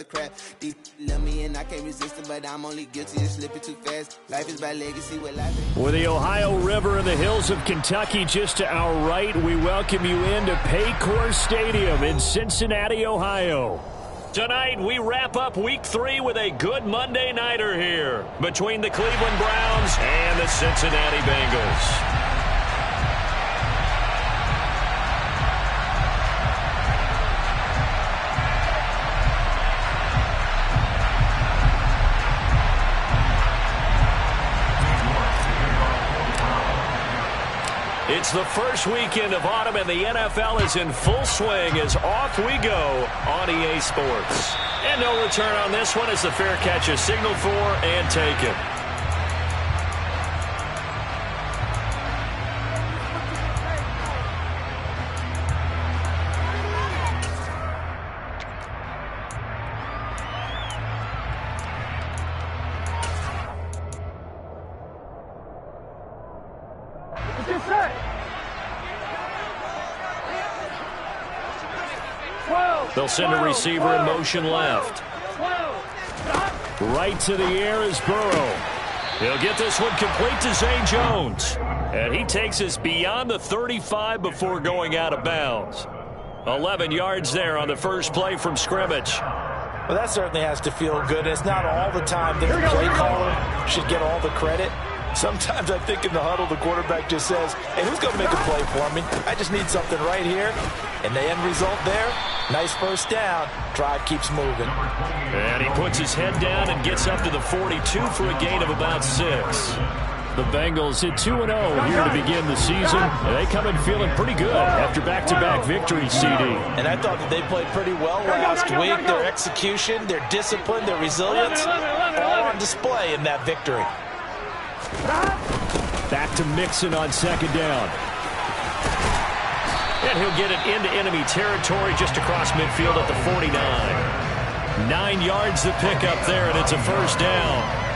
the crap. These love me and I can't resist it, but I'm only guilty of slipping too fast. Life is by legacy, what life is. With the Ohio River and the hills of Kentucky just to our right, we welcome you into Paycor Stadium in Cincinnati, Ohio. Tonight, we wrap up Week 3 with a good Monday nighter here between the Cleveland Browns and the Cincinnati Bengals. It's the first weekend of autumn, and the NFL is in full swing as off we go on EA Sports. And no return on this one as the fair catch is signaled for and taken. They'll send a receiver in motion left. Right to the air is Burrow. He'll get this one complete to Zay Jones. And he takes us beyond the 35 before going out of bounds. 11 yards there on the first play from scrimmage. Well, that certainly has to feel good. It's not all the time that the play caller should get all the credit. Sometimes I think in the huddle, the quarterback just says, hey, who's going to make a play for me? I just need something right here. And the end result there, nice first down. Drive keeps moving. And he puts his head down and gets up to the 42 for a gain of about 6. The Bengals hit 2-0 here to begin the season. And they come in feeling pretty good after back-to-back victories, CD. And I thought that they played pretty well last week. Their execution, their discipline, their resilience, all on display in that victory. Back to Mixon on second down. And he'll get it into enemy territory just across midfield at the 49. 9 yards to pick up there, and it's a first down.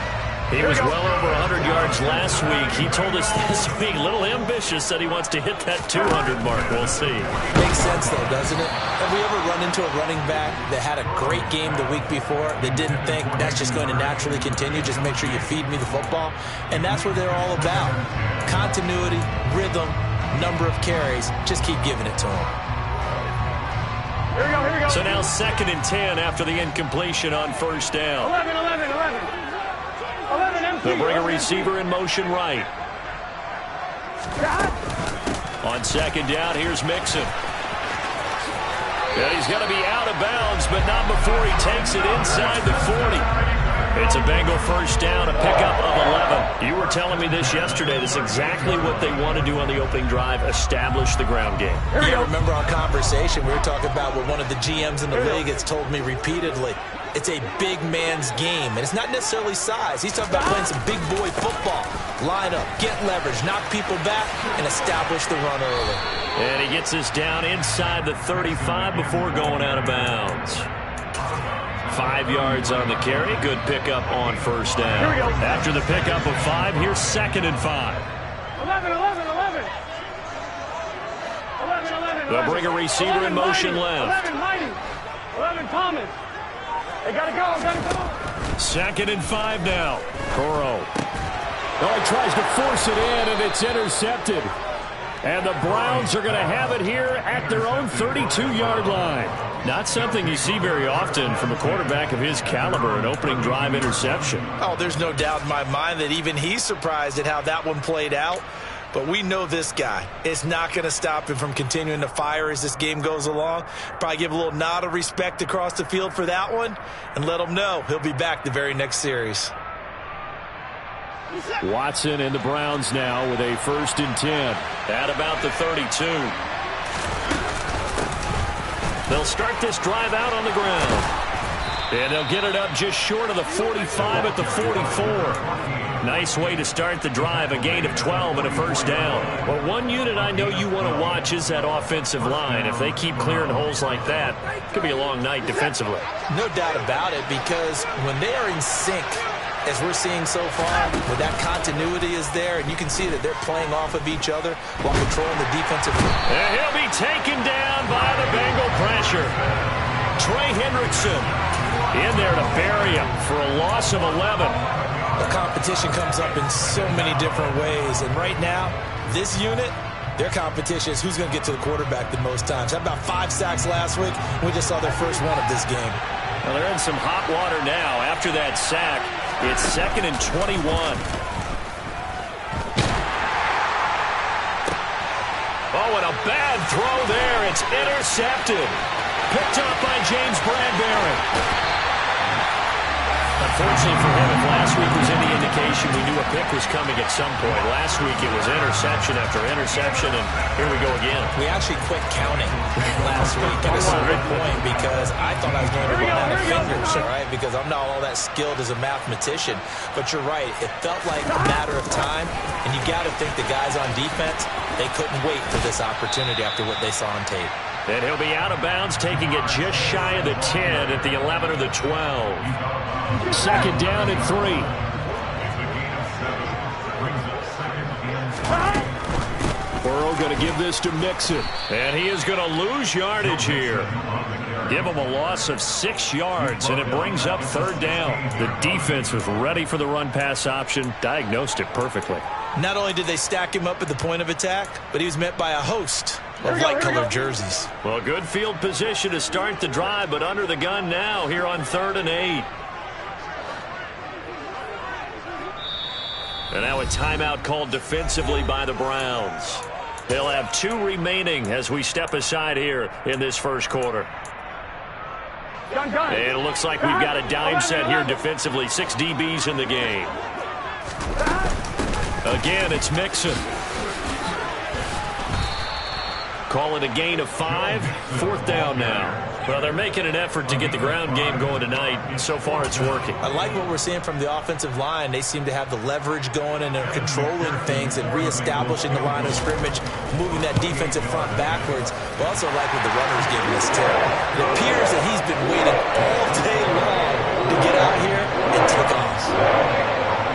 He was well over 100 yards last week. He told us this week, a little ambitious, that he wants to hit that 200 mark. We'll see. Makes sense, though, doesn't it? Have we ever run into a running back that had a great game the week before that didn't think that's just going to naturally continue? Just make sure you feed me the football. And that's what they're all about. Continuity, rhythm, number of carries. Just keep giving it to them. Here we go. So now 2nd and 10 after the incompletion on first down. 11. They'll bring a receiver in motion right. On second down, here's Mixon. And he's going to be out of bounds, but not before he takes it inside the 40. It's a Bengal first down, a pickup of 11. You were telling me this yesterday. This is exactly what they want to do on the opening drive, establish the ground game. Yeah, remember our conversation, we were talking about what one of the GMs in the league has told me repeatedly. It's a big man's game, and it's not necessarily size. He's talking about playing some big boy football. Line up, get leverage, knock people back, and establish the run early. And he gets us down inside the 35 before going out of bounds. 5 yards on the carry. Good pickup on first down. After the pickup of 5, here's 2nd and 5. 11. They'll bring a receiver in motion left. 11 Thomas. They gotta go. 2nd and 5 now. Burrow. Oh, he tries to force it in, and it's intercepted. And the Browns are going to have it here at their own 32-yard line. Not something you see very often from a quarterback of his caliber, an opening drive interception. Oh, there's no doubt in my mind that even he's surprised at how that one played out. But we know this guy. It's not going to stop him from continuing to fire as this game goes along. Probably give a little nod of respect across the field for that one and let him know he'll be back the very next series. Watson and the Browns now with a 1st and 10 at about the 32. They'll start this drive out on the ground. And they'll get it up just short of the 45 at the 44. Nice way to start the drive, a gain of 12 and a first down. Well, one unit I know you want to watch is that offensive line. If they keep clearing holes like that, it could be a long night defensively. No doubt about it, because when they are in sync, as we're seeing so far, where that continuity is there, and you can see that they're playing off of each other while controlling the defensive. And he'll be taken down by the Bengal pressure. Trey Hendrickson. In there to bury him for a loss of 11. The competition comes up in so many different ways. And right now, this unit, their competition is who's going to get to the quarterback the most times. How about 5 sacks last week? We just saw their first one of this game. Well, they're in some hot water now. After that sack, it's 2nd and 21. Oh, and a bad throw there. It's intercepted. Picked up by James Bradbury. Unfortunately for him, if last week was any indication, we knew a pick was coming at some point. Last week it was interception after interception, and here we go again. We actually quit counting last week at a certain point because I thought I was going to run out of fingers, all right, because I'm not all that skilled as a mathematician. But you're right. It felt like a matter of time, and you got to think the guys on defense, they couldn't wait for this opportunity after what they saw on tape. And he'll be out of bounds, taking it just shy of the 10 at the 11 or the 12. 2nd down and 3. Burrow going to give this to Mixon. And he is going to lose yardage here. Give him a loss of 6 yards, and it brings up 3rd down. The defense was ready for the run-pass option, diagnosed it perfectly. Not only did they stack him up at the point of attack, but he was met by a host of light-colored jerseys. Well, good field position to start the drive, but under the gun now here on 3rd and 8. And now a timeout called defensively by the Browns. They'll have 2 remaining as we step aside here in this first quarter. And it looks like we've got a dime set here defensively. 6 DBs in the game. Again, it's Mixon. Call it a gain of 5. 4th down now. Well, they're making an effort to get the ground game going tonight. So far, it's working. I like what we're seeing from the offensive line. They seem to have the leverage going, and they're controlling things and reestablishing the line of scrimmage, moving that defensive front backwards. But also like what the runner's giving us, too. It appears that he's been waiting all day long to get out here and take off.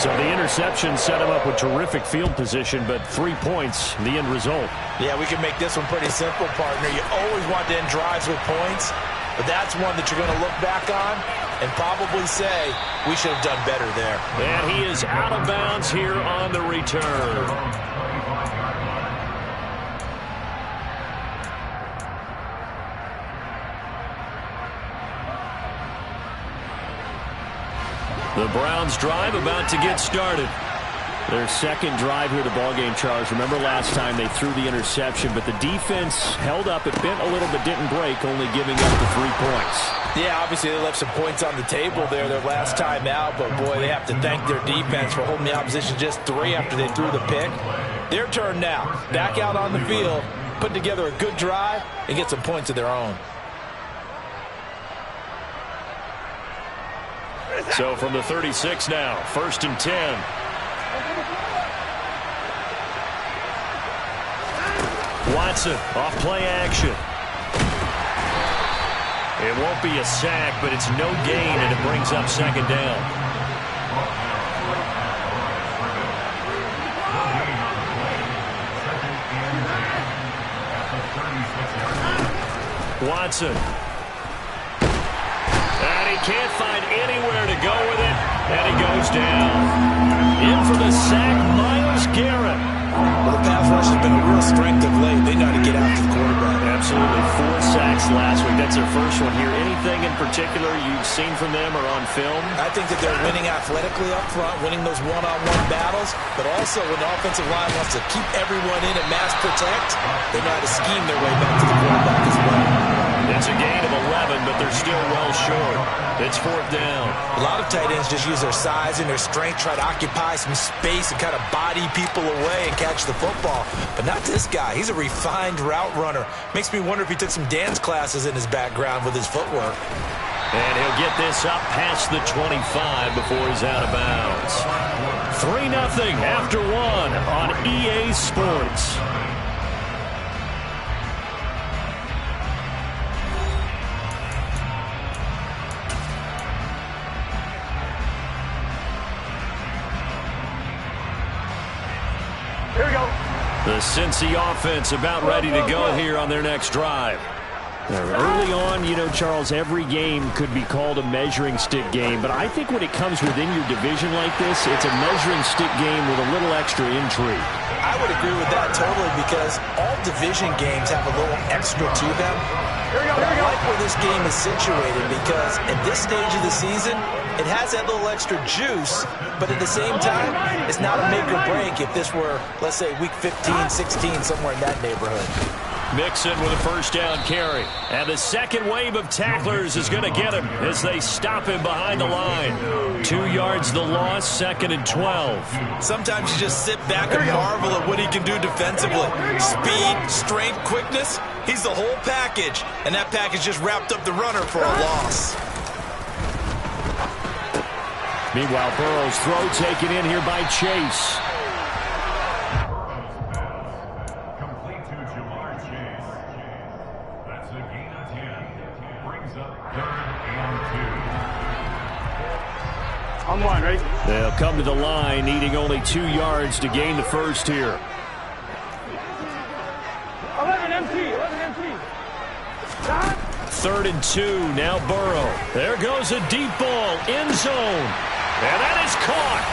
So the interception set him up with terrific field position, but 3 points, the end result. Yeah, we can make this one pretty simple, partner. You always want to end drives with points, but that's one that you're going to look back on and probably say, we should have done better there. And he is out of bounds here on the return. The Browns drive about to get started. Their 2nd drive here of the ballgame, Charles. Remember last time they threw the interception, but the defense held up. It bent a little but didn't break, only giving up the 3 points. Yeah, obviously they left some points on the table there their last time out, but boy, they have to thank their defense for holding the opposition just 3 after they threw the pick. Their turn now. Back out on the field, put together a good drive, and get some points of their own. So from the 36 now, 1st and 10. Watson off play action. It won't be a sack, but it's no gain, and it brings up 2nd down. Watson. And he can't find anywhere to go with it, and he goes down. In for the sack, Myles Garrett. Well, the pass rush has been a real strength of late. They know how to get after the quarterback. Absolutely. 4 sacks last week. That's their first one here. Anything in particular you've seen from them or on film? I think that they're winning athletically up front, winning those one-on-one battles, but also when the offensive line wants to keep everyone in and mass protect, they know how to scheme their way back to the quarterback as well. It's a gain of 11, but they're still well short. It's 4th down. A lot of tight ends just use their size and their strength, try to occupy some space and kind of body people away and catch the football. But not this guy. He's a refined route runner. Makes me wonder if he took some dance classes in his background with his footwork. And he'll get this up past the 25 before he's out of bounds. 3-0 after 1 on EA Sports. The Cincy offense about ready to go here on their next drive. Early on, you know, Charles, every game could be called a measuring stick game, but I think when it comes within your division like this, it's a measuring stick game with a little extra intrigue. I would agree with that totally, because all division games have a little extra to them. But I like where this game is situated, because at this stage of the season, it has that little extra juice, but at the same time, it's not a make or break if this were, let's say, week 15, 16, somewhere in that neighborhood. Mixon with a first down carry. And the second wave of tacklers is going to get him as they stop him behind the line. 2 yards the loss, 2nd and 12. Sometimes you just sit back and marvel at what he can do defensively. Speed, strength, quickness. He's the whole package. And that package just wrapped up the runner for a loss. Meanwhile, Burrow's throw taken in here by Chase. They'll come to the line, needing only 2 yards to gain the first here. 11 MT. 3rd and 2, now Burrow. There goes a deep ball, end zone. And that is caught.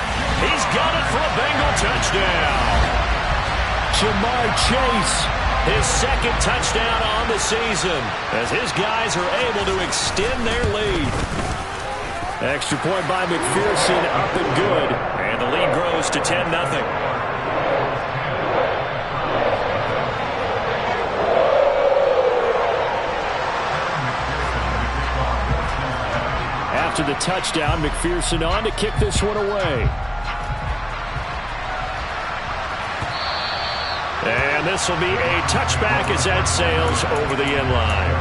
He's got it for a Bengal touchdown. Jamar Chase, his 2nd touchdown on the season, as his guys are able to extend their lead. Extra point by McPherson, up and good. And the lead grows to 10-0. After the touchdown, McPherson on to kick this one away. And this will be a touchback as that sails over the end line.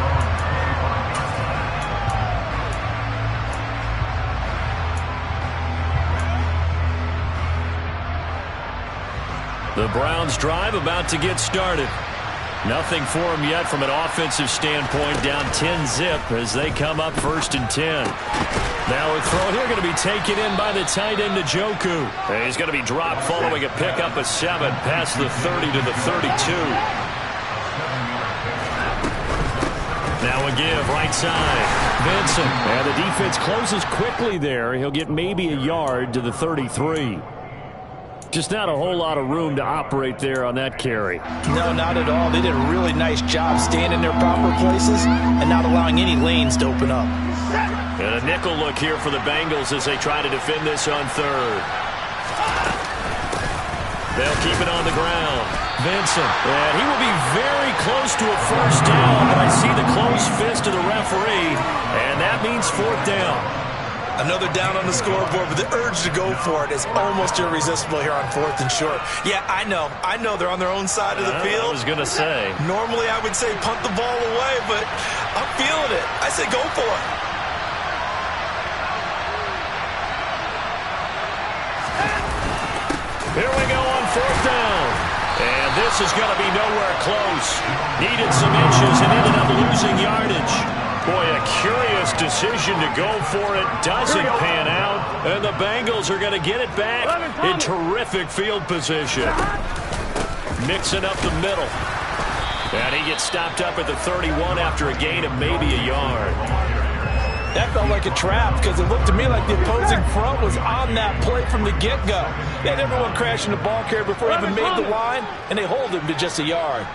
The Browns drive about to get started. Nothing for them yet from an offensive standpoint, down 10-zip as they come up 1st and 10. Now a throw here going to be taken in by the tight end Njoku. And he's going to be dropped following a pickup of 7 past the 30 to the 32. Now a give right side. Benson. And the defense closes quickly there. He'll get maybe a yard to the 33. Just not a whole lot of room to operate there on that carry. No, not at all. They did a really nice job staying in their proper places and not allowing any lanes to open up. And a nickel look here for the Bengals as they try to defend this on 3rd. They'll keep it on the ground. Benson. And he will be very close to a first down, but I see the close fist of the referee, and that means 4th down. Another down on the scoreboard, but the urge to go for it is almost irresistible here on 4th and short. Yeah, I know they're on their own side of the field. I was going to say. Normally I would say punt the ball away, but I'm feeling it. I say go for it. Here we go on 4th down. And this is going to be nowhere close. Needed some inches and ended up losing yardage. Boy, a curious decision to go for it. Doesn't pan out. And the Bengals are going to get it back in terrific field position. Mixing up the middle. And he gets stopped up at the 31 after a gain of maybe a yard. That felt like a trap because it looked to me like the opposing front was on that play from the get-go. They had everyone crashing the ball carrier before he even made the line, and they hold him to just a yard.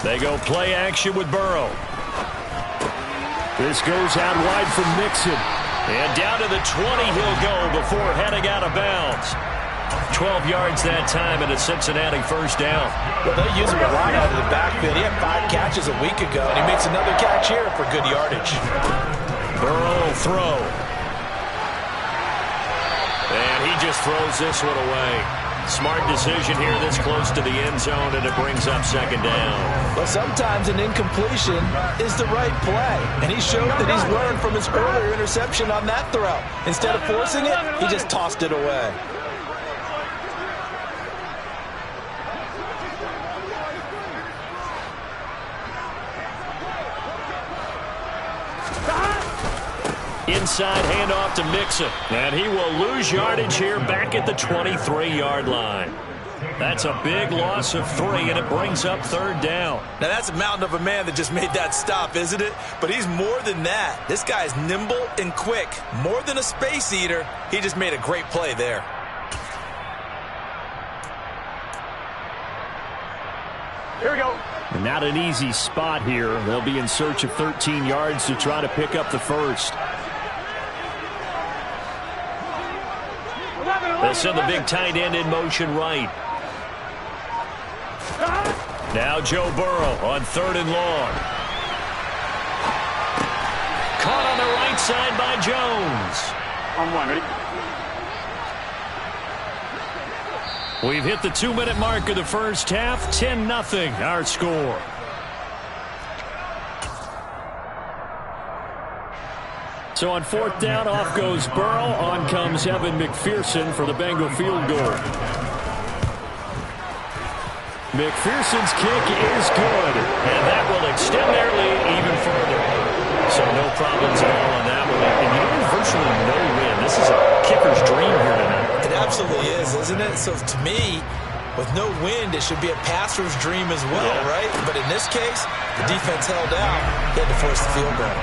They go play action with Burrow. This goes out wide from Mixon. And down to the 20 he'll go before heading out of bounds. 12 yards that time and a Cincinnati first down. Well, they use him a lot out of the backfield. He had 5 catches a week ago, and he makes another catch here for good yardage. Burrow will throw. And he just throws this one away. Smart decision here this close to the end zone, and it brings up 2nd down. But sometimes an incompletion is the right play, and he showed that he's learned from his earlier interception on that throw. Instead of forcing it, he just tossed it away. Inside handoff to Mixon. And he will lose yardage here back at the 23-yard line. That's a big loss of 3, and it brings up third down. Now, that's a mountain of a man that just made that stop, isn't it? But he's more than that. This guy's nimble and quick. More than a space eater. He just made a great play there. Here we go. Not an easy spot here. They'll be in search of 13 yards to try to pick up the first. They'll send the big tight end in motion right. Now Joe Burrow on 3rd and long. Caught on the right side by Jones. On 1, ready? We've hit the 2-minute mark of the first half. 10-0 our score. So on 4th down, off goes Burrow. On comes Evan McPherson for the Bengal field goal. McPherson's kick is good, and that will extend their lead even further. So no problems at all on that one. And you know, virtually no win. This is a kicker's dream here tonight. It absolutely is, isn't it? So to me, with no wind, it should be a passer's dream as well, right? But in this case, the defense held out. They had to force the field goal.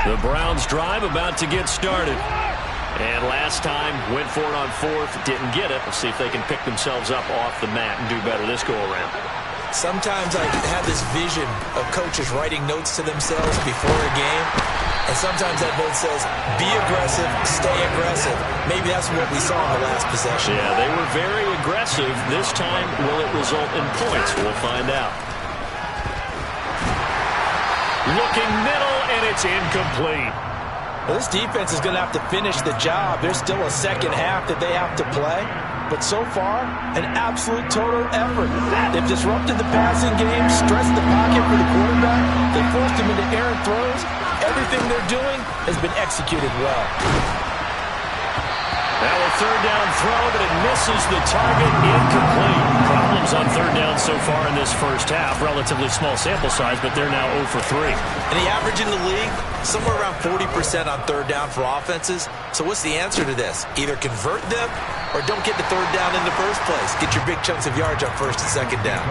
The Browns drive about to get started. And last time, went for it on 4th, didn't get it. Let's see if they can pick themselves up off the mat and do better this go-around. Sometimes I have this vision of coaches writing notes to themselves before a game. And sometimes that note says, be aggressive, stay aggressive. Maybe that's what we saw in the last possession. Yeah, they were very aggressive. This time, will it result in points? We'll find out. Looking middle, and it's incomplete. Well, this defense is going to have to finish the job. There's still a second half that they have to play. But so far, an absolute total effort. They've disrupted the passing game, stressed the pocket for the quarterback. They forced him into errant throws. Everything they're doing has been executed well. Now a 3rd down throw, but it misses the target. Incomplete. Problems on 3rd down so far in this first half. Relatively small sample size, but they're now 0 for 3. And the average in the league, somewhere around 40% on 3rd down for offenses. So what's the answer to this? Either convert them or don't get the 3rd down in the first place. Get your big chunks of yards on 1st and 2nd down.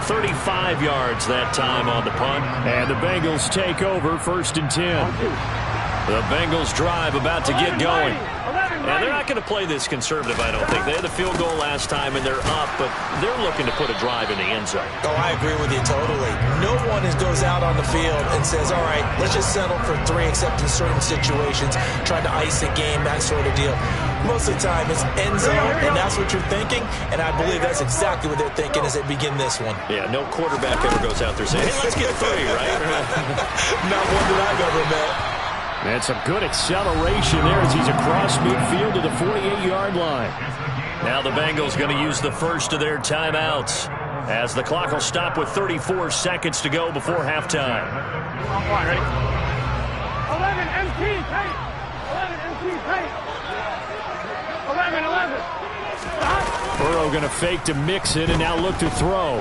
35 yards that time on the punt. And the Bengals take over 1st and 10. The Bengals drive about to get going. And they're not going to play this conservative, I don't think. They had the field goal last time, and they're up, but they're looking to put a drive in the end zone. Oh, I agree with you totally. No one goes out on the field and says, all right, let's just settle for 3, except in certain situations, trying to ice a game, that sort of deal. Most of the time, it's end zone, and that's what you're thinking, and I believe that's exactly what they're thinking as they begin this one. Yeah, no quarterback ever goes out there saying, hey, let's get 3, right? Not one that I've ever met. And some good acceleration there as he's across midfield to the 48-yard line. Now the Bengals going to use the first of their timeouts as the clock will stop with 34 seconds to go before halftime. Ready? 11 MT, tight. 11 MT, tight. 11. Stop. Burrow going to fake to mix it and now look to throw.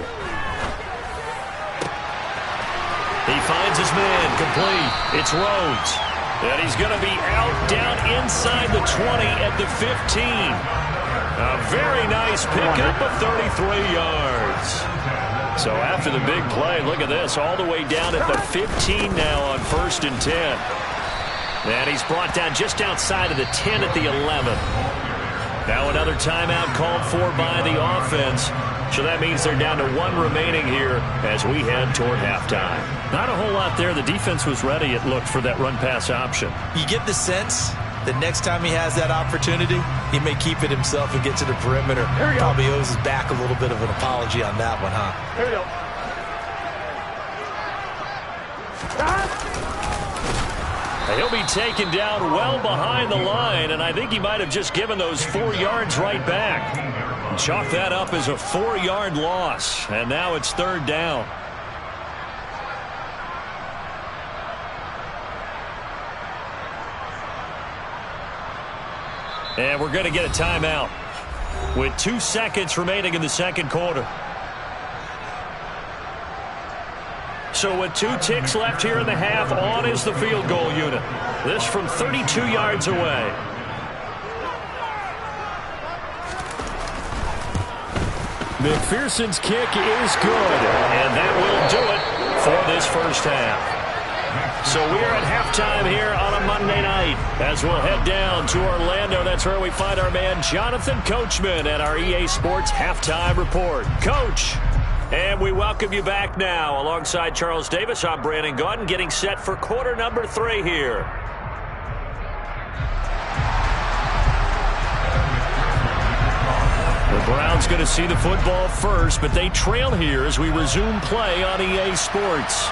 He finds his man, complete. It's Rhodes. And he's going to be out down inside the 20 at the 15. A very nice pickup of 33 yards. So after the big play, look at this, all the way down at the 15 now on 1st and 10. And he's brought down just outside of the 10 at the 11. Now another timeout called for by the offense. So that means they're down to 1 remaining here as we head toward halftime. Not a whole lot there. The defense was ready, it looked, for that run-pass option. You get the sense that next time he has that opportunity, he may keep it himself and get to the perimeter. Probably owes his back a little bit of an apology on that one, huh? Here we go. He'll be taken down well behind the line, and I think he might have just given those 4 yards right back. Chalk that up as a 4-yard loss, and now it's 3rd down. And we're going to get a timeout with 2 seconds remaining in the second quarter. So with 2 ticks left here in the half, on is the field goal unit. This from 32 yards away. McPherson's kick is good, and that will do it for this first half. So we're at halftime here on a Monday night as we'll head down to Orlando. That's where we find our man Jonathan Coachman at our EA Sports Halftime Report. Coach, and we welcome you back now. Alongside Charles Davis, I'm Brandon Gaudin, getting set for quarter number 3 here. The Browns going to see the football first, but they trail here as we resume play on EA Sports.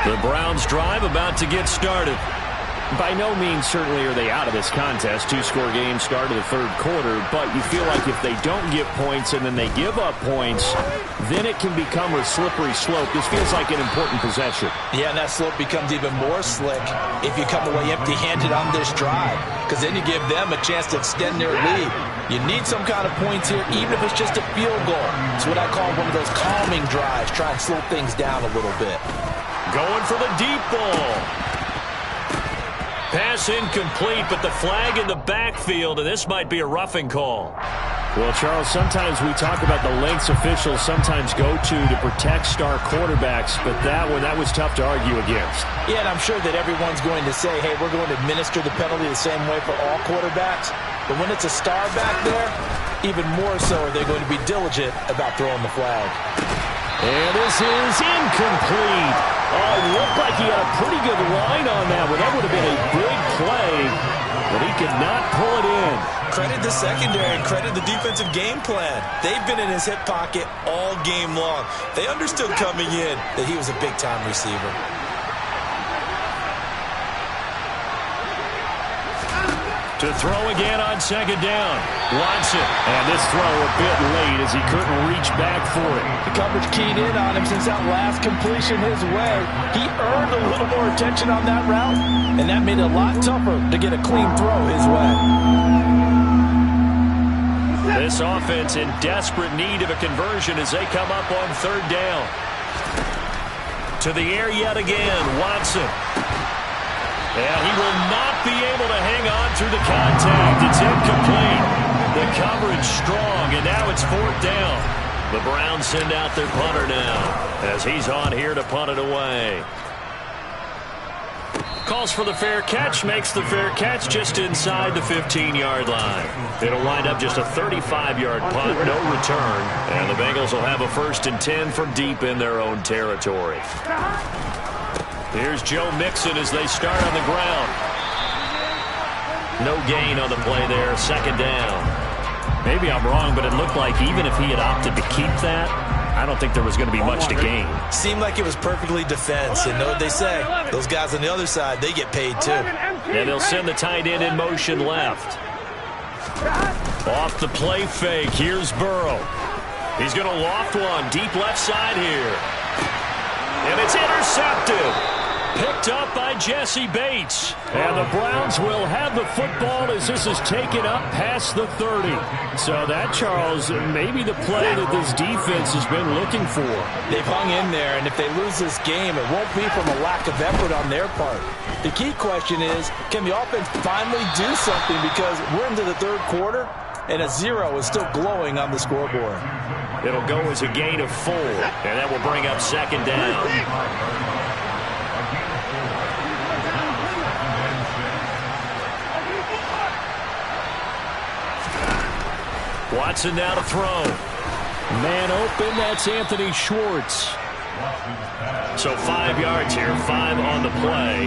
The Browns drive about to get started. By no means certainly are they out of this contest. 2-score game start of the third quarter, but you feel like if they don't get points and then they give up points, then it can become a slippery slope. This feels like an important possession. Yeah, and that slope becomes even more slick if you come away empty-handed on this drive, because then you give them a chance to extend their lead. You need some kind of points here, even if it's just a field goal. It's what I call one of those calming drives. Try and slow things down a little bit. Going for the deep ball. Pass incomplete, but the flag in the backfield, and this might be a roughing call. Well, Charles, sometimes we talk about the lengths officials sometimes go to protect star quarterbacks, but that was tough to argue against. Yeah, and I'm sure that everyone's going to say, hey, we're going to administer the penalty the same way for all quarterbacks. But when it's a star back there, even more so are they going to be diligent about throwing the flag. And this is incomplete. Oh, it looked like he had a pretty good line on that one. That would have been a big play, but he could not pull it in. Credit the secondary and credit the defensive game plan. They've been in his hip pocket all game long. They understood coming in that he was a big-time receiver. To throw again on second down. Watson. And this throw a bit late as he couldn't reach back for it. The coverage keyed in on him since that last completion his way. He earned a little more attention on that route, and that made it a lot tougher to get a clean throw his way. This offense in desperate need of a conversion as they come up on third down. To the air yet again, Watson. And he will not be able to hang on through the contact. It's incomplete. The coverage strong, and now it's fourth down. The Browns send out their punter now as he's on here to punt it away. Calls for the fair catch, makes the fair catch just inside the 15-yard line. It'll wind up just a 35-yard punt, no return, and the Bengals will have a 1st and 10 from deep in their own territory. Here's Joe Mixon as they start on the ground. No gain on the play there, second down. Maybe I'm wrong, but it looked like even if he had opted to keep that, I don't think there was going to be much to gain. Seemed like it was perfectly defense, and know what they say. Those guys on the other side, they get paid too. And they'll send the tight end in motion left. Off the play fake, here's Burrow. He's going to loft one, deep left side here. And it's intercepted. Picked up by Jesse Bates. And the Browns will have the football as this is taken up past the 30. So that, Charles, maybe the play that this defense has been looking for. They've hung in there, and if they lose this game, it won't be from a lack of effort on their part. The key question is, can the offense finally do something? Because we're into the third quarter, and a 0 is still glowing on the scoreboard. It'll go as a gain of 4, and that will bring up second down. Watson now to throw. Man open, that's Anthony Schwartz. So 5 yards here, 5 on the play.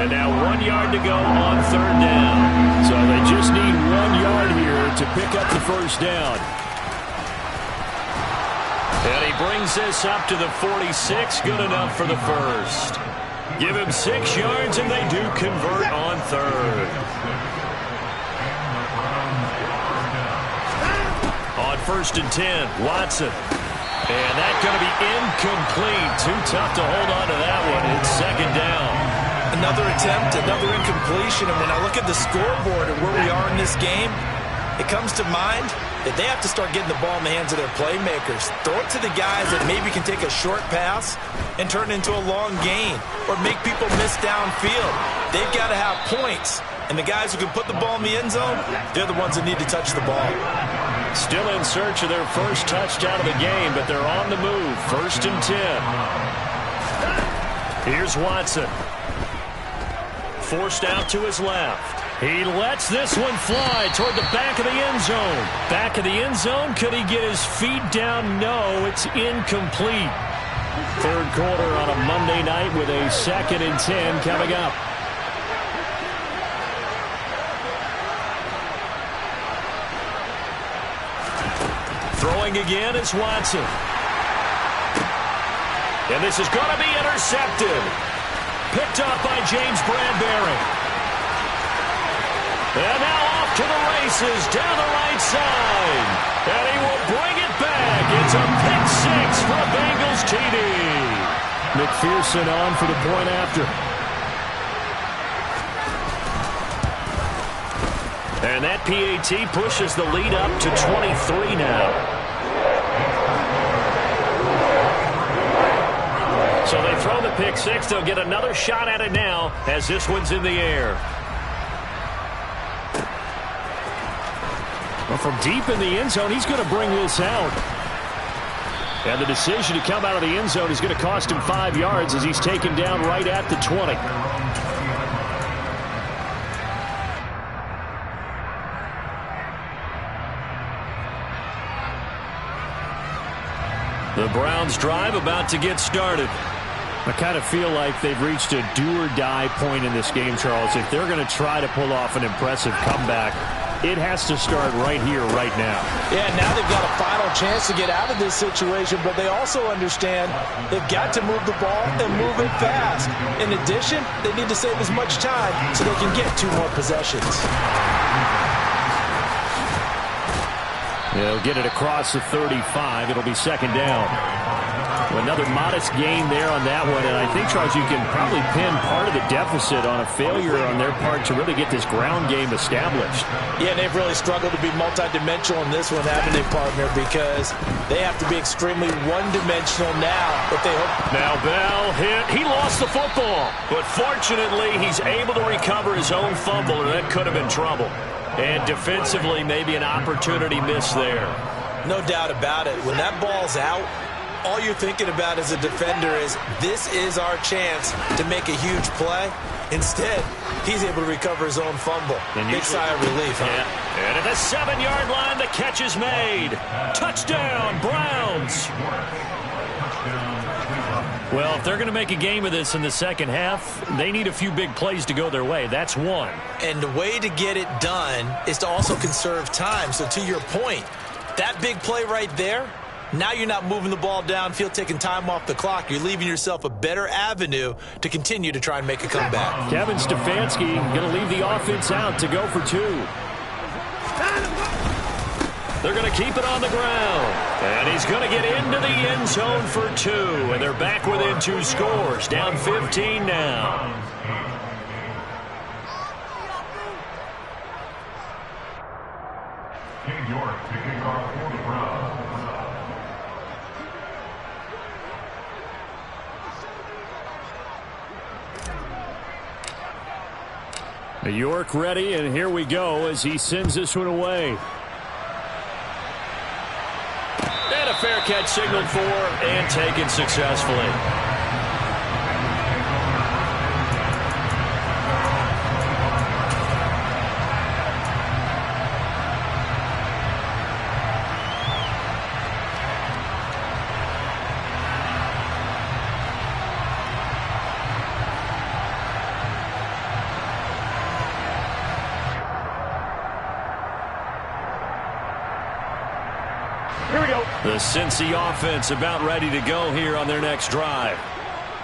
And now 1 yard to go on third down. So they just need 1 yard here to pick up the first down. And he brings this up to the 46, good enough for the first. Give him 6 yards, and they do convert on third. On 1st and 10, Watson. And that's going to be incomplete. Too tough to hold on to that one. It's 2nd down. Another attempt, another incompletion. And when I look at the scoreboard and where we are in this game, it comes to mind that they have to start getting the ball in the hands of their playmakers. Throw it to the guys that maybe can take a short pass and turn it into a long gain or make people miss downfield. They've got to have points. And the guys who can put the ball in the end zone, they're the ones that need to touch the ball. Still in search of their first touchdown of the game, but they're on the move. 1st and 10. Here's Watson. Forced out to his left. He lets this one fly toward the back of the end zone. Back of the end zone. Could he get his feet down? No, it's incomplete. 3rd quarter on a Monday night with a 2nd and 10 coming up. Throwing again is Watson. And this is going to be intercepted. Picked up by James Bradbury. And now off to the races down the right side. And he will bring it back. It's a pick 6 for a Bengals TD. McPherson on for the point after. And that PAT pushes the lead up to 23 now. So they throw the pick 6. They'll get another shot at it now as this one's in the air. Well, from deep in the end zone, he's going to bring this out. And the decision to come out of the end zone is going to cost him 5 yards as he's taken down right at the 20. The Browns drive about to get started. I kind of feel like they've reached a do-or-die point in this game, Charles. If they're going to try to pull off an impressive comeback, it has to start right here, right now. Yeah, now they've got a final chance to get out of this situation, but they also understand they've got to move the ball and move it fast. In addition, they need to save as much time so they can get 2 more possessions. They'll get it across the 35. It'll be 2nd down. Another modest gain there on that one, and I think, Charles, you can probably pin part of the deficit on a failure on their part to really get this ground game established. Yeah, they've really struggled to be multidimensional in this one, haven't they, partner, because they have to be extremely one-dimensional now if they hope. Now Bell hit. He lost the football, but fortunately he's able to recover his own fumble, and that could have been trouble. And defensively, maybe an opportunity missed there. No doubt about it. When that ball's out, all you're thinking about as a defender is, this is our chance to make a huge play. Instead, he's able to recover his own fumble. Big sigh of relief, huh? Yeah. And at the 7-yard line, the catch is made. Touchdown, Browns. Well, if they're going to make a game of this in the second half, they need a few big plays to go their way. That's one. And the way to get it done is to also conserve time. So to your point, that big play right there, now you're not moving the ball downfield, taking time off the clock. You're leaving yourself a better avenue to continue to try and make a comeback. Kevin Stefanski going to leave the offense out to go for 2. They're going to keep it on the ground. And he's going to get into the end zone for 2. And they're back within 2 scores. Down 15 now. New York to kick off for the Browns. New York ready, and here we go as he sends this one away. And a fair catch signaled for and taken successfully. Here we go. The Cincy offense about ready to go here on their next drive.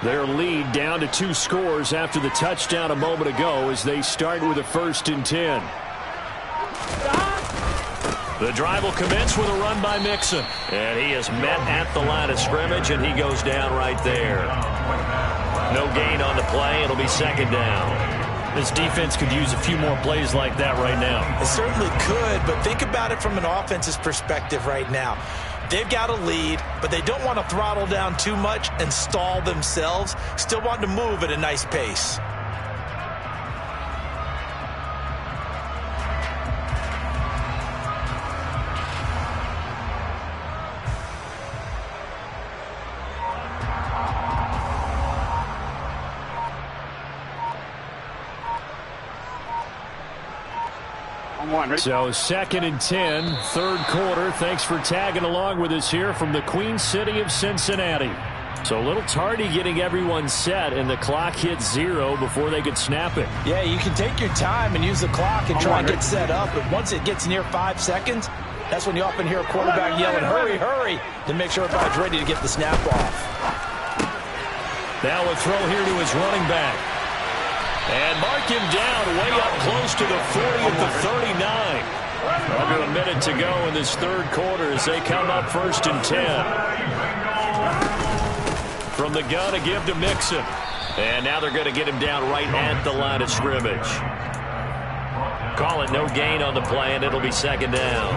Their lead down to 2 scores after the touchdown a moment ago as they start with a 1st and 10. The drive will commence with a run by Mixon. And he is met at the line of scrimmage, and he goes down right there. No gain on the play. It'll be second down. This defense could use a few more plays like that right now. It certainly could, but think about it from an offense's perspective right now. They've got a lead, but they don't want to throttle down too much and stall themselves. Still want to move at a nice pace. So 2nd and 10, third quarter. Thanks for tagging along with us here from the Queen City of Cincinnati. So a little tardy getting everyone set, and the clock hit 0 before they could snap it. Yeah, you can take your time and use the clock and try and get set up, but once it gets near 5 seconds, that's when you often hear a quarterback yelling, hurry, hurry, to make sure everybody's ready to get the snap off. Now a throw here to his running back. And mark him down way up close to the 40 at the 39. Under a minute to go in this third quarter as they come up 1st and 10. From the gun, a give to Mixon. And now they're going to get him down right at the line of scrimmage. Call it no gain on the play, and it'll be second down.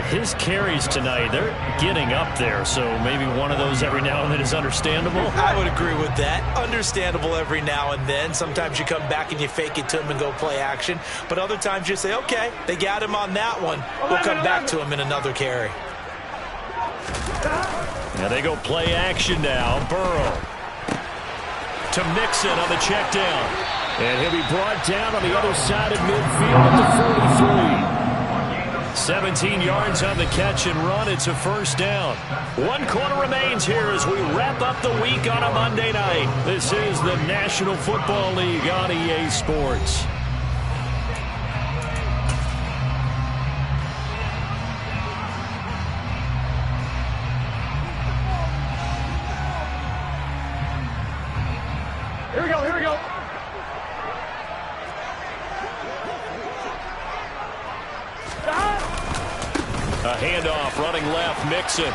His carries tonight, they're getting up there, so maybe one of those every now and then is understandable. I would agree with that. Understandable every now and then. Sometimes you come back and you fake it to him and go play action. But other times you say, okay, they got him on that one. We'll come back to him in another carry. Now they go play action now. Burrow to Mixon on the check down. And he'll be brought down on the other side of midfield at the 43. 17 yards on the catch and run. It's a first down. 1 quarter remains here as we wrap up the week on a Monday night. This is the National Football League on EA Sports. Here we go, here we go. A handoff running left, Mixon.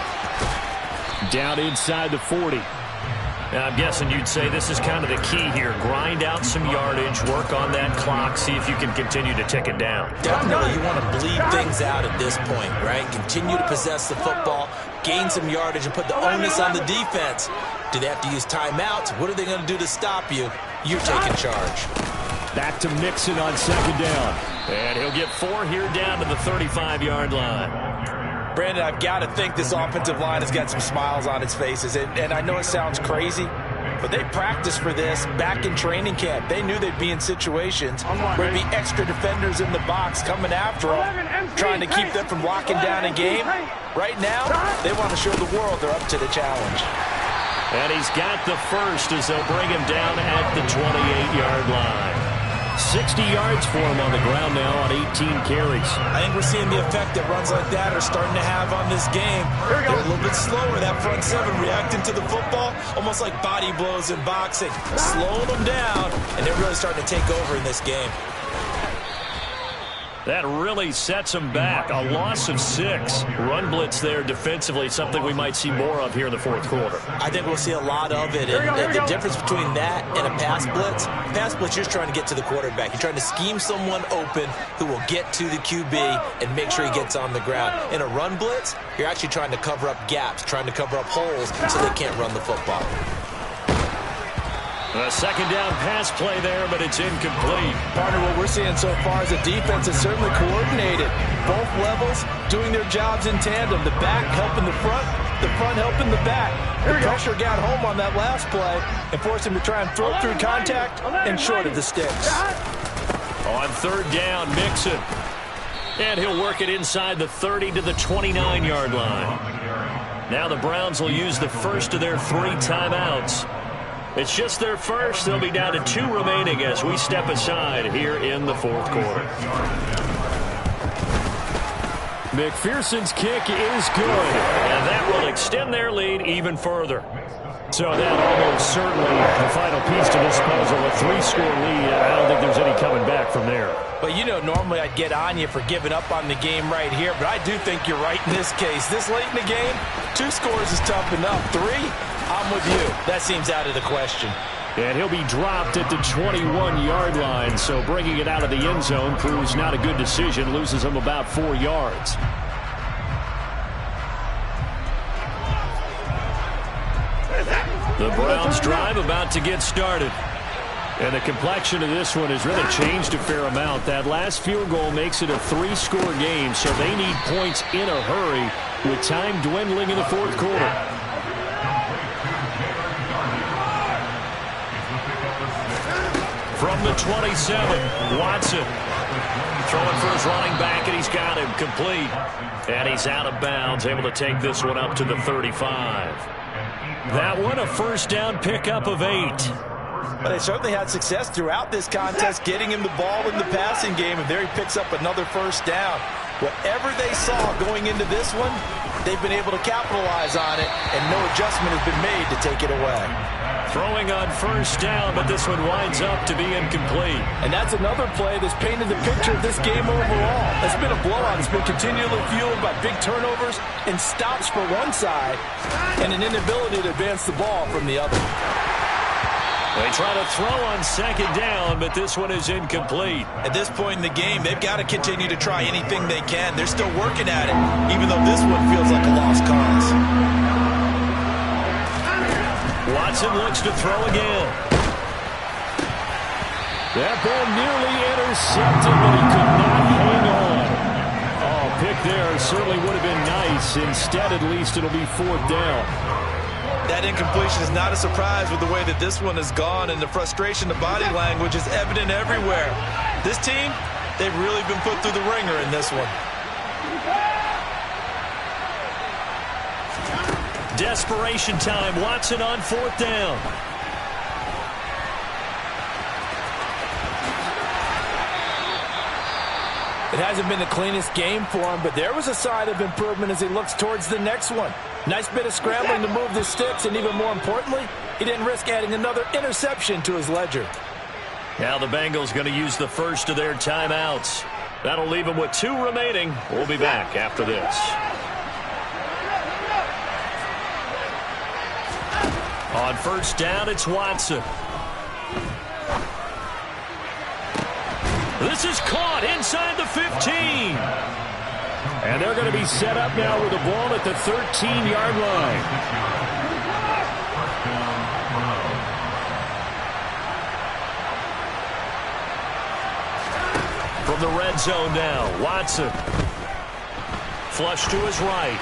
Down inside the 40. Now, I'm guessing you'd say this is kind of the key here. Grind out some yardage, work on that clock, see if you can continue to tick it down. Definitely you want to bleed things out at this point, right? Continue to possess the football, gain some yardage, and put the onus on the defense. Do they have to use timeouts? What are they going to do to stop you? You're taking charge. Back to Mixon on second down. And he'll get 4 here down to the 35-yard line. Brandon, I've got to think this offensive line has got some smiles on its faces. And I know it sounds crazy, but they practiced for this back in training camp. They knew they'd be in situations where there'd be extra defenders in the box coming after them, trying to keep them from locking down a game. Right now, they want to show the world they're up to the challenge. And he's got the first as they'll bring him down at the 28-yard line. 60 yards for him on the ground now on 18 carries. I think we're seeing the effect that runs like that are starting to have on this game. They're a little bit slower, that front seven, reacting to the football, almost like body blows in boxing. Slowing them down, and they're really starting to take over in this game. That really sets them back. A loss of 6. Run blitz there defensively, something we might see more of here in the fourth quarter. I think we'll see a lot of it. And the difference between that and a pass blitz, you're just trying to get to the quarterback. You're trying to scheme someone open who will get to the QB and make sure he gets on the ground. In a run blitz, you're actually trying to cover up gaps, trying to cover up holes so they can't run the football. A second down pass play there, but it's incomplete. Partner, what we're seeing so far is the defense is certainly coordinated. Both levels doing their jobs in tandem. The back helping the front helping the back. The pressure got home on that last play and forced him to try and throw through contact and short of the sticks. On third down, Mixon. And he'll work it inside the 30 to the 29-yard line. Now the Browns will use the first of their 3 timeouts. It's just their first. They'll be down to 2 remaining as we step aside here in the fourth quarter. McPherson's kick is good. And that will extend their lead even further. So that almost certainly the final piece to this puzzle, a 3-score lead. I don't think there's any coming back from there. But, you know, normally I'd get on you for giving up on the game right here, but I do think you're right in this case. This late in the game, 2 scores is tough enough. 3, I'm with you. That seems out of the question. And he'll be dropped at the 21-yard line, so bringing it out of the end zone proves not a good decision, loses him about 4 yards. The Browns drive about to get started. And the complexion of this one has really changed a fair amount. That last field goal makes it a 3-score game, so they need points in a hurry with time dwindling in the 4th quarter. From the 27, Watson throwing for his running back, and he's got him complete. And he's out of bounds, able to take this one up to the 35. That one, a first down pickup of 8. But they certainly had success throughout this contest getting him the ball in the passing game, and there he picks up another first down. Whatever they saw going into this one, they've been able to capitalize on it, and no adjustment has been made to take it away. Throwing on first down, but this one winds up to be incomplete. And that's another play that's painted the picture of this game overall. It's been a blowout. It's been continually fueled by big turnovers and stops for one side and an inability to advance the ball from the other. They try to throw on second down, but this one is incomplete. At this point in the game, they've got to continue to try anything they can. They're still working at it, even though this one feels like a lost cause. Watson looks to throw again. That ball nearly intercepted, but he could not hang on. Oh, pick there certainly would have been nice. Instead, at least, it'll be 4th down. That incompletion is not a surprise with the way that this one has gone, and the frustration, the body language is evident everywhere. This team, they've really been put through the ringer in this one. Desperation time. Watson on 4th down. It hasn't been the cleanest game for him, but there was a sign of improvement as he looks towards the next one. Nice bit of scrambling to move the sticks, and even more importantly, he didn't risk adding another interception to his ledger. Now the Bengals going to use the first of their timeouts. That'll leave them with 2 remaining. We'll be back after this. On first down, it's Watson. This is caught inside the 15. And they're going to be set up now with the ball at the 13-yard line. From the red zone now, Watson. Flush to his right.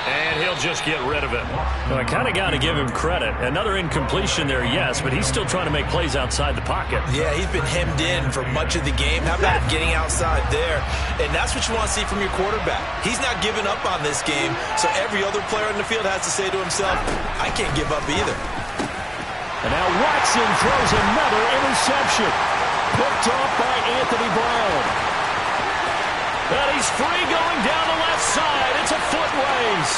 And he'll just get rid of it. Well, I kind of got to give him credit. Another incompletion there, yes, but he's still trying to make plays outside the pocket. Yeah, he's been hemmed in for much of the game. How about him getting outside there? And that's what you want to see from your quarterback. He's not giving up on this game, so every other player in the field has to say to himself, I can't give up either. And now Watson throws another interception. Picked off by Anthony Brown. And he's free going down the left side. It's a foot race.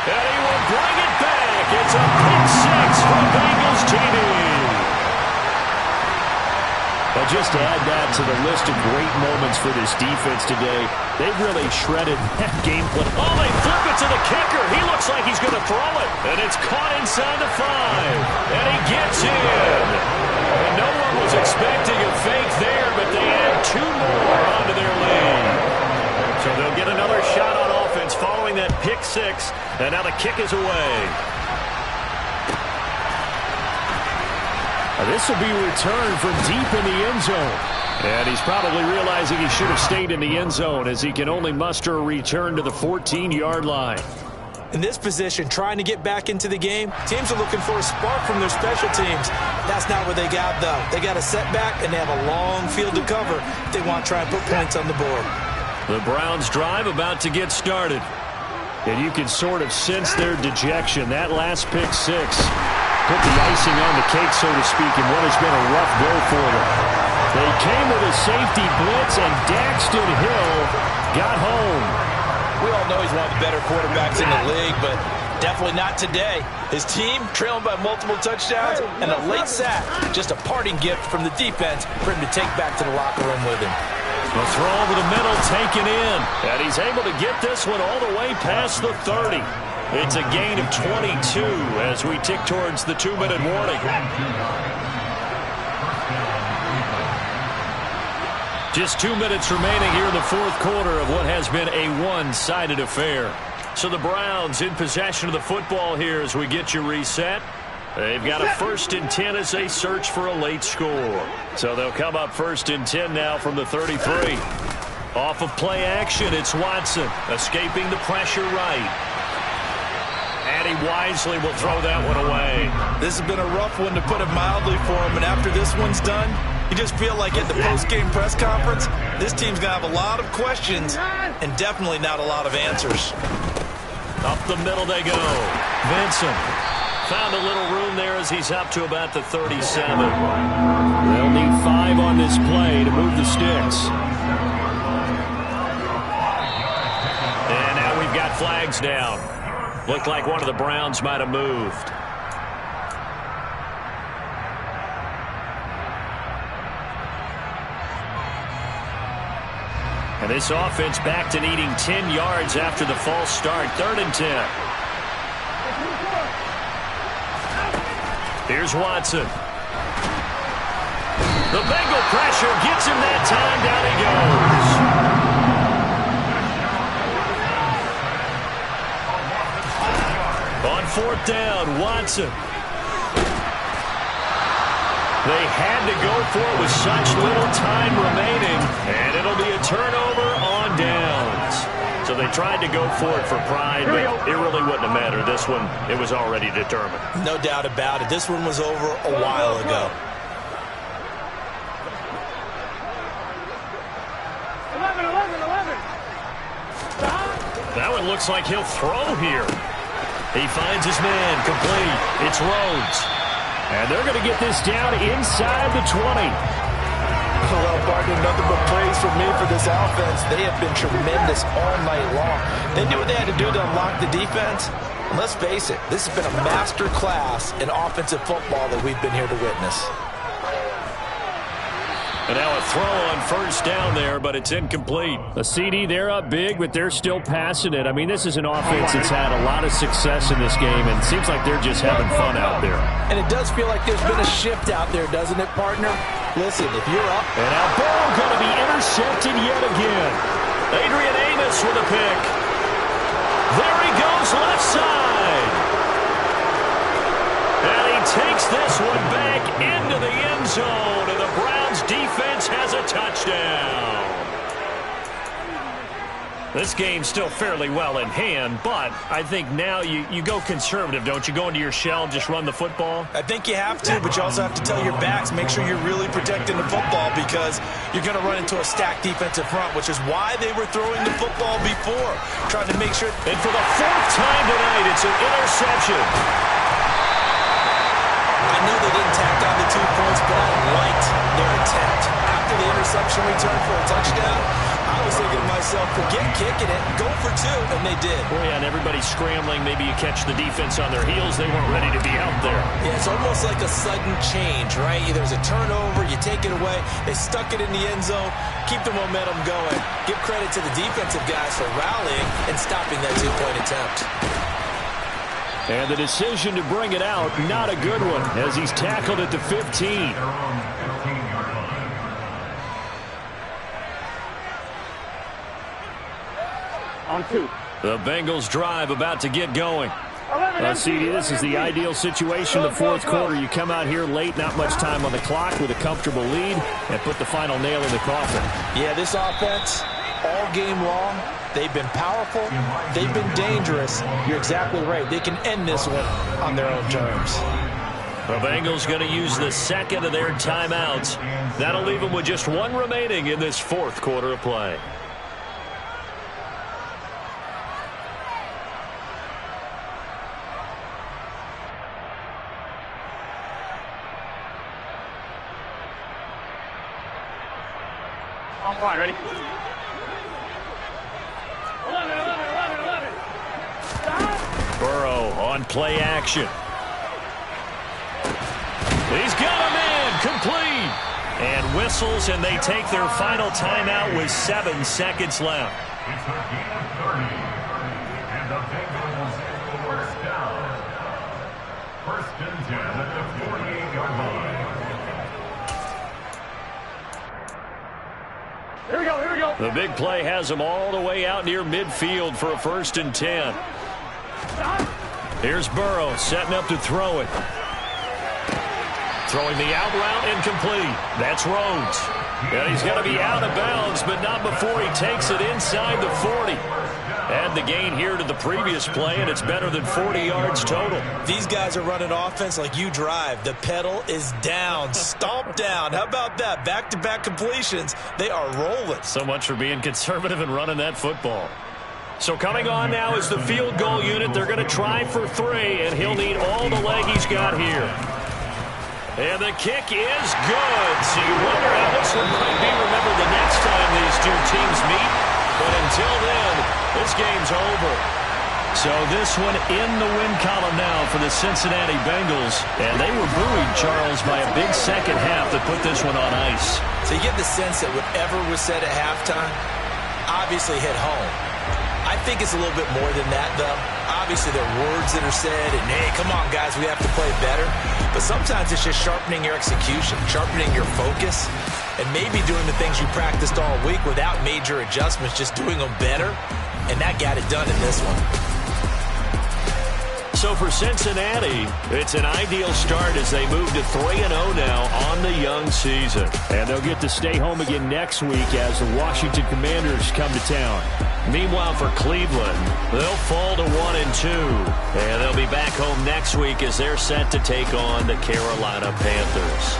And he will bring it back. It's a pick 6 for Bengals TV. But just to add that to the list of great moments for this defense today, they've really shredded that game plan. Oh, they flip it to the kicker. He looks like he's going to throw it. And it's caught inside the 5. And he gets in. And no one was expecting a fake there, but they add 2 more onto their lead. So they'll get another shot on offense following that pick 6. And now the kick is away. This will be returned from deep in the end zone. And he's probably realizing he should have stayed in the end zone as he can only muster a return to the 14-yard line. In this position, trying to get back into the game, teams are looking for a spark from their special teams. That's not what they got, though. They got a setback, and they have a long field to cover if they want to try and put points on the board. The Browns drive about to get started. And you can sort of sense their dejection. That last pick 6 put the icing on the cake, so to speak, in what has been a rough go for them. They came with a safety blitz, and Daxton Hill got home. We all know he's one of the better quarterbacks in the league, but Definitely not today. His team trailing by multiple touchdowns and a late sack. Just a parting gift from the defense for him to take back to the locker room with him. The throw over the middle taken in. And he's able to get this one all the way past the 30. It's a gain of 22 as we tick towards the 2-minute warning. Just 2 minutes remaining here in the fourth quarter of what has been a one-sided affair. So the Browns in possession of the football here as we get you reset. They've got a 1st and 10 as they search for a late score. So they'll come up 1st and 10 now from the 33. Off of play action, it's Watson escaping the pressure right. And he wisely will throw that one away. This has been a rough one, to put it mildly, for him. And after this one's done, you just feel like at the post-game press conference, this team's going to have a lot of questions and definitely not a lot of answers. Up the middle they go. Vincent found a little room there as he's up to about the 37. They'll need 5 on this play to move the sticks. And now we've got flags down. Looked like one of the Browns might have moved. And this offense back to needing 10 yards after the false start. 3rd and 10. Here's Watson. The Bengal pressure gets him that time. Down he goes. On 4th down, Watson. They had to go for it with such little time remaining, and it'll be a turnover on downs. So they tried to go for it for pride, but it really wouldn't have mattered. This one, it was already determined. No doubt about it. This one was over a while ago. 11. That one looks like he'll throw here. He finds his man, complete. It's Rhodes. And they're going to get this down inside the 20. Well, partner, nothing but praise from me for this offense. They have been tremendous all night long. They knew what they had to do to unlock the defense. And let's face it, this has been a master class in offensive football that we've been here to witness. And now a throw on 1st down there, but it's incomplete. A CD, they're up big, but they're still passing it. I mean, this is an offense that's had a lot of success in this game, and it seems like they're just having fun out there. And it does feel like there's been a shift out there, doesn't it, partner? Listen, if you're up... And now Burrow going to be intercepted yet again. Adrian Amos with a pick. There he goes, left side. And he takes this one back into the end zone, and the Browns defense has a touchdown. This game's still fairly well in hand, but I think now you go conservative, don't you? Go into your shell and just run the football? I think you have to, but you also have to tell your backs, make sure you're really protecting the football, because you're going to run into a stacked defensive front, which is why they were throwing the football before, trying to make sure. And for the 4th time tonight, it's an interception. I knew they didn't tack on the 2 points, but I liked their attempt. After the interception return for a touchdown, I was thinking to myself, forget kicking it, go for 2, and they did. Well, yeah, and everybody's scrambling. Maybe you catch the defense on their heels. They weren't ready to be out there. Yeah, it's almost like a sudden change, right? There's a turnover, you take it away. They stuck it in the end zone, keep the momentum going. Give credit to the defensive guys for rallying and stopping that 2-point attempt. And the decision to bring it out, not a good one, as he's tackled at the 15. On 2. The Bengals drive about to get going. CD, this is the ideal situation in the fourth quarter. You come out here late, not much time on the clock, with a comfortable lead, and put the final nail in the coffin. Yeah, this offense, all game long, they've been powerful, they've been dangerous. You're exactly right. They can end this one on their own terms. The Bengals going to use the 2nd of their timeouts. That'll leave them with just 1 remaining in this fourth quarter of play. On fine, ready? 11. Burrow On play action. He's got him in. Complete. And whistles, and they take their final timeout with 7 seconds left. It's a gain of 30. And the Bengals first down. First and 10 at the 48-yard line. Here we go, here we go. The big play has them all the way out near midfield for a 1st and 10. Here's Burrow setting up to throw it. Throwing the out route, incomplete. That's Rhodes. And he's going to be out of bounds, but not before he takes it inside the 40. Add the gain here to the previous play, and it's better than 40 yards total. These guys are running offense like you drive. The pedal is down, stomp down. How about that? Back-to-back completions. They are rolling. So much for being conservative and running that football. So coming on now is the field goal unit. They're going to try for 3, and he'll need all the leg he's got here. And the kick is good. So you wonder how this one might be remembered the next time these two teams meet. But until then, this game's over. So this one in the win column now for the Cincinnati Bengals. And they were buoyed, Charles, by a big second half that put this one on ice. So you get the sense that whatever was said at halftime obviously hit home. I think it's a little bit more than that, though. Obviously, there are words that are said, and, hey, come on, guys, we have to play better. But sometimes it's just sharpening your execution, sharpening your focus, and maybe doing the things you practiced all week without major adjustments, just doing them better, and that got it done in this one. So for Cincinnati, it's an ideal start as they move to 3-0 now on the young season. And they'll get to stay home again next week as the Washington Commanders come to town. Meanwhile, for Cleveland, they'll fall to 1-2. And they'll be back home next week as they're set to take on the Carolina Panthers.